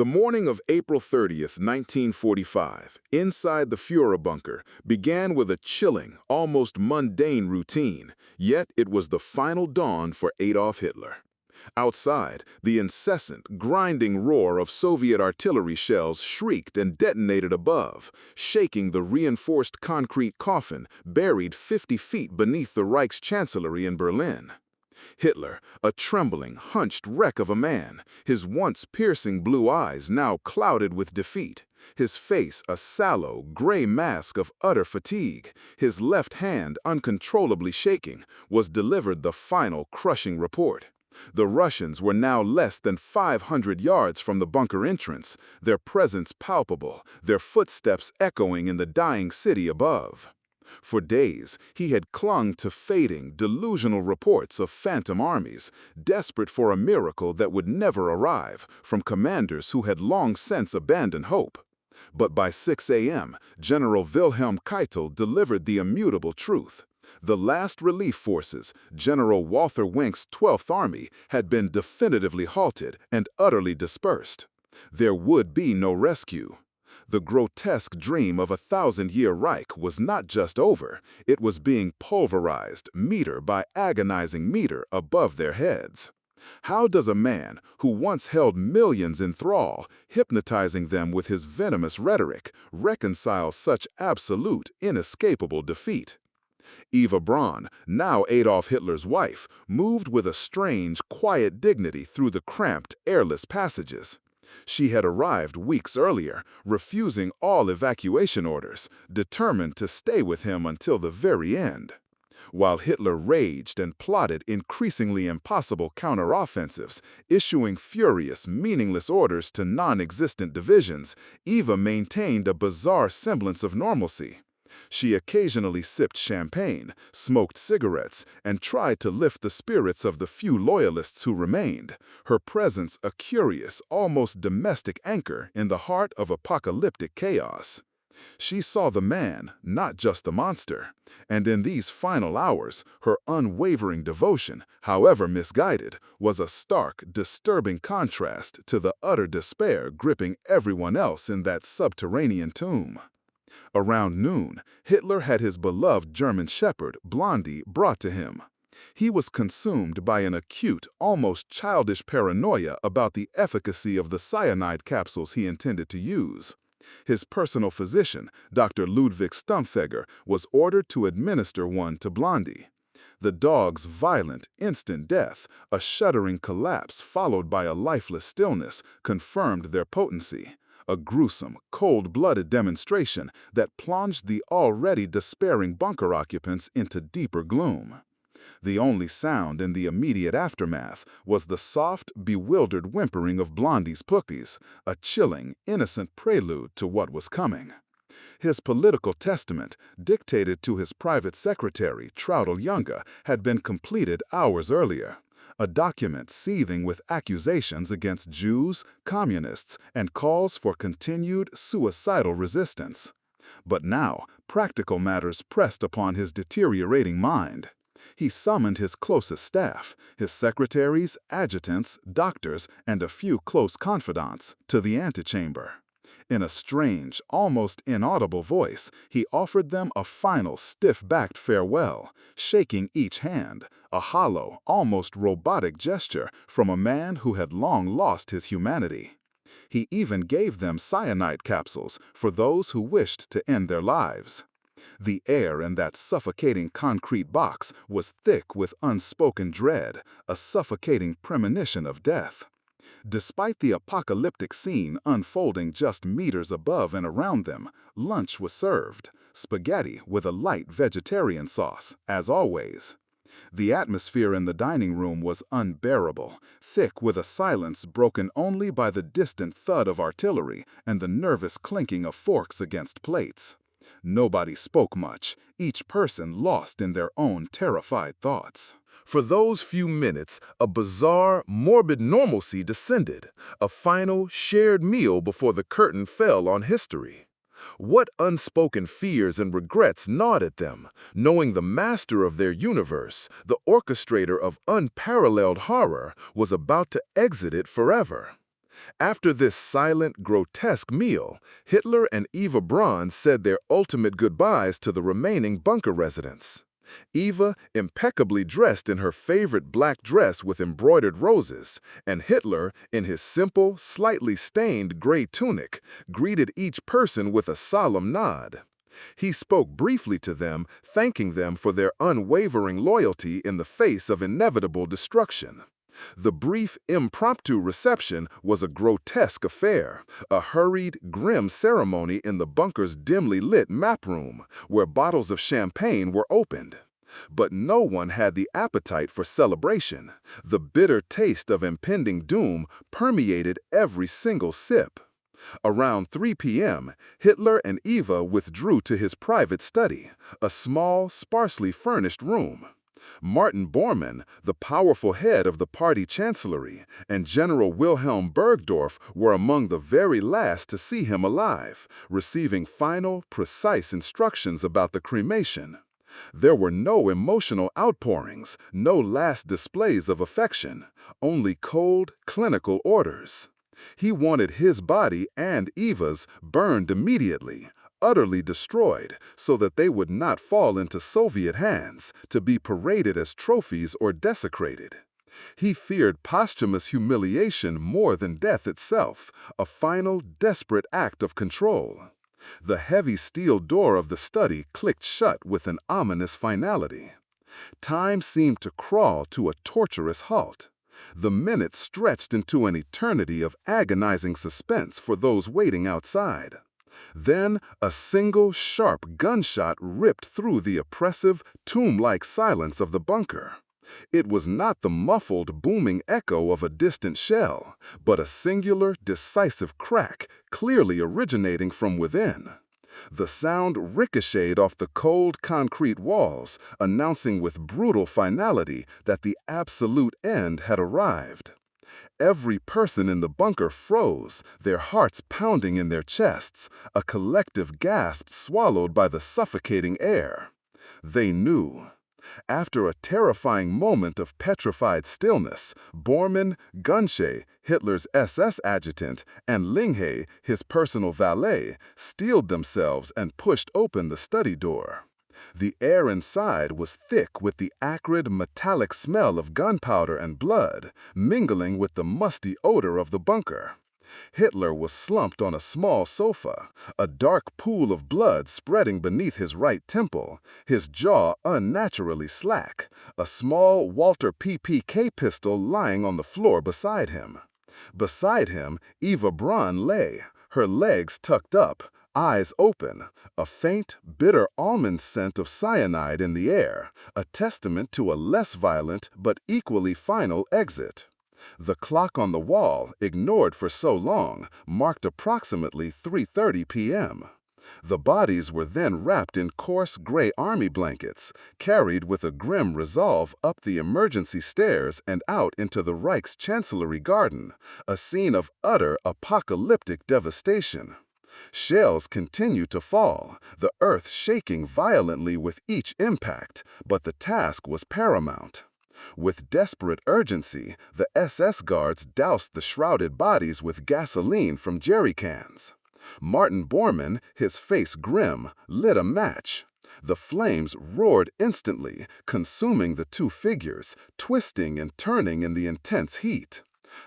The morning of April 30th, 1945, inside the Führerbunker, began with a chilling, almost mundane routine, yet it was the final dawn for Adolf Hitler. Outside, the incessant, grinding roar of Soviet artillery shells shrieked and detonated above, shaking the reinforced concrete coffin buried 50 feet beneath the Reichschancellery in Berlin. Hitler, a trembling, hunched wreck of a man, his once piercing blue eyes now clouded with defeat, his face a sallow, gray mask of utter fatigue, his left hand uncontrollably shaking, was delivered the final crushing report. The Russians were now less than 500 yards from the bunker entrance, their presence palpable, their footsteps echoing in the dying city above. For days, he had clung to fading, delusional reports of phantom armies, desperate for a miracle that would never arrive, from commanders who had long since abandoned hope. But by 6 a.m., General Wilhelm Keitel delivered the immutable truth. The last relief forces, General Walther Wenck's 12th Army, had been definitively halted and utterly dispersed. There would be no rescue. The grotesque dream of a 1,000-year Reich was not just over, it was being pulverized meter by agonizing meter above their heads. How does a man who once held millions in thrall, hypnotizing them with his venomous rhetoric, reconcile such absolute, inescapable defeat? Eva Braun, now Adolf Hitler's wife, moved with a strange, quiet dignity through the cramped, airless passages. She had arrived weeks earlier, refusing all evacuation orders, determined to stay with him until the very end. While Hitler raged and plotted increasingly impossible counteroffensives, issuing furious, meaningless orders to non-existent divisions, Eva maintained a bizarre semblance of normalcy. She occasionally sipped champagne, smoked cigarettes, and tried to lift the spirits of the few loyalists who remained, her presence a curious, almost domestic anchor in the heart of apocalyptic chaos. She saw the man, not just the monster, and in these final hours, her unwavering devotion, however misguided, was a stark, disturbing contrast to the utter despair gripping everyone else in that subterranean tomb. Around noon, Hitler had his beloved German shepherd, Blondi, brought to him. He was consumed by an acute, almost childish paranoia about the efficacy of the cyanide capsules he intended to use. His personal physician, Dr. Ludwig Stumpfegger, was ordered to administer one to Blondi. The dog's violent, instant death, a shuddering collapse followed by a lifeless stillness, confirmed their potency. A gruesome, cold-blooded demonstration that plunged the already despairing bunker occupants into deeper gloom. The only sound in the immediate aftermath was the soft, bewildered whimpering of Blondi's puppies, a chilling, innocent prelude to what was coming. His political testament, dictated to his private secretary, Traudl Junge, had been completed hours earlier. A document seething with accusations against Jews, communists, and calls for continued suicidal resistance. But now, practical matters pressed upon his deteriorating mind. He summoned his closest staff, his secretaries, adjutants, doctors, and a few close confidants, to the antechamber. In a strange, almost inaudible voice, he offered them a final stiff-backed farewell, shaking each hand, a hollow, almost robotic gesture from a man who had long lost his humanity. He even gave them cyanide capsules for those who wished to end their lives. The air in that suffocating concrete box was thick with unspoken dread, a suffocating premonition of death. Despite the apocalyptic scene unfolding just meters above and around them, lunch was served, spaghetti with a light vegetarian sauce, as always. The atmosphere in the dining room was unbearable, thick with a silence broken only by the distant thud of artillery and the nervous clinking of forks against plates. Nobody spoke much, each person lost in their own terrified thoughts. For those few minutes, a bizarre, morbid normalcy descended, a final, shared meal before the curtain fell on history. What unspoken fears and regrets gnawed at them, knowing the master of their universe, the orchestrator of unparalleled horror, was about to exit it forever? After this silent, grotesque meal, Hitler and Eva Braun said their ultimate goodbyes to the remaining bunker residents. Eva, impeccably dressed in her favorite black dress with embroidered roses, and Hitler, in his simple, slightly stained gray tunic, greeted each person with a solemn nod. He spoke briefly to them, thanking them for their unwavering loyalty in the face of inevitable destruction. The brief, impromptu reception was a grotesque affair, a hurried, grim ceremony in the bunker's dimly lit map room, where bottles of champagne were opened. But no one had the appetite for celebration. The bitter taste of impending doom permeated every single sip. Around 3 p.m., Hitler and Eva withdrew to his private study, a small, sparsely furnished room. Martin Bormann, the powerful head of the party chancellery, and General Wilhelm Bergdorf were among the very last to see him alive, receiving final, precise instructions about the cremation. There were no emotional outpourings, no last displays of affection, only cold, clinical orders. He wanted his body and Eva's burned immediately, utterly destroyed, so that they would not fall into Soviet hands to be paraded as trophies or desecrated. He feared posthumous humiliation more than death itself, a final, desperate act of control. The heavy steel door of the study clicked shut with an ominous finality. Time seemed to crawl to a torturous halt. The minutes stretched into an eternity of agonizing suspense for those waiting outside. Then, a single, sharp gunshot ripped through the oppressive, tomb-like silence of the bunker. It was not the muffled, booming echo of a distant shell, but a singular, decisive crack, clearly originating from within. The sound ricocheted off the cold concrete walls, announcing with brutal finality that the absolute end had arrived. Every person in the bunker froze, their hearts pounding in their chests, a collective gasp swallowed by the suffocating air. They knew. After a terrifying moment of petrified stillness, Bormann, Gunsche, Hitler's SS adjutant, and Linghe, his personal valet, steeled themselves and pushed open the study door. The air inside was thick with the acrid, metallic smell of gunpowder and blood, mingling with the musty odor of the bunker. Hitler was slumped on a small sofa, a dark pool of blood spreading beneath his right temple, his jaw unnaturally slack, a small Walter PPK pistol lying on the floor beside him. Beside him, Eva Braun lay, her legs tucked up, eyes open, a faint, bitter almond scent of cyanide in the air, a testament to a less violent but equally final exit. The clock on the wall, ignored for so long, marked approximately 3:30 p.m. The bodies were then wrapped in coarse gray army blankets, carried with a grim resolve up the emergency stairs and out into the Reich's Chancellery garden, a scene of utter apocalyptic devastation. Shells continued to fall, the earth shaking violently with each impact, but the task was paramount. With desperate urgency, the SS guards doused the shrouded bodies with gasoline from jerry cans. Martin Bormann, his face grim, lit a match. The flames roared instantly, consuming the two figures, twisting and turning in the intense heat.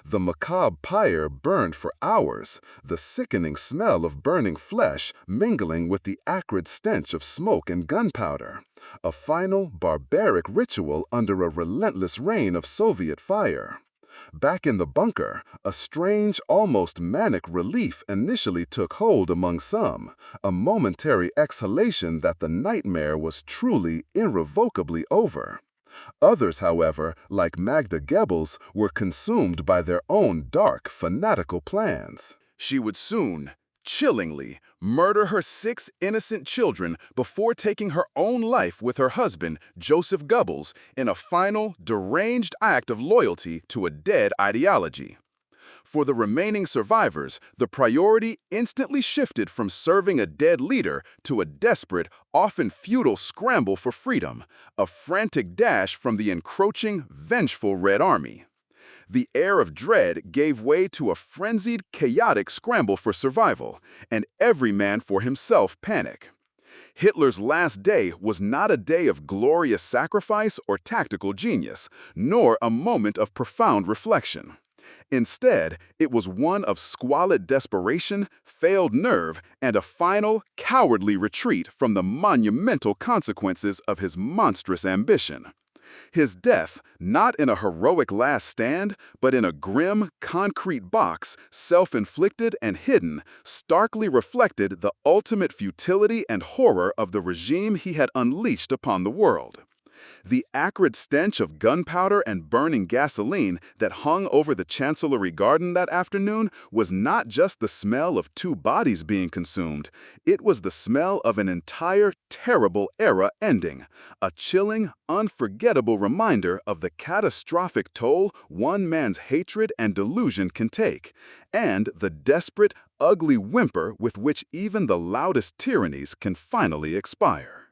The macabre pyre burned for hours, the sickening smell of burning flesh mingling with the acrid stench of smoke and gunpowder. A final, barbaric ritual under a relentless rain of Soviet fire. Back in the bunker, a strange, almost manic relief initially took hold among some, a momentary exhalation that the nightmare was truly, irrevocably over. Others, however, like Magda Goebbels, were consumed by their own dark, fanatical plans. She would soon, chillingly, murder her 6 innocent children before taking her own life with her husband, Joseph Goebbels, in a final, deranged act of loyalty to a dead ideology. For the remaining survivors, the priority instantly shifted from serving a dead leader to a desperate, often futile scramble for freedom, a frantic dash from the encroaching, vengeful Red Army. The air of dread gave way to a frenzied, chaotic scramble for survival, and every man for himself panic. Hitler's last day was not a day of glorious sacrifice or tactical genius, nor a moment of profound reflection. Instead, it was one of squalid desperation, failed nerve, and a final, cowardly retreat from the monumental consequences of his monstrous ambition. His death, not in a heroic last stand, but in a grim, concrete box, self-inflicted and hidden, starkly reflected the ultimate futility and horror of the regime he had unleashed upon the world. The acrid stench of gunpowder and burning gasoline that hung over the Chancellery Garden that afternoon was not just the smell of two bodies being consumed, it was the smell of an entire terrible era ending, a chilling, unforgettable reminder of the catastrophic toll one man's hatred and delusion can take, and the desperate, ugly whimper with which even the loudest tyrannies can finally expire.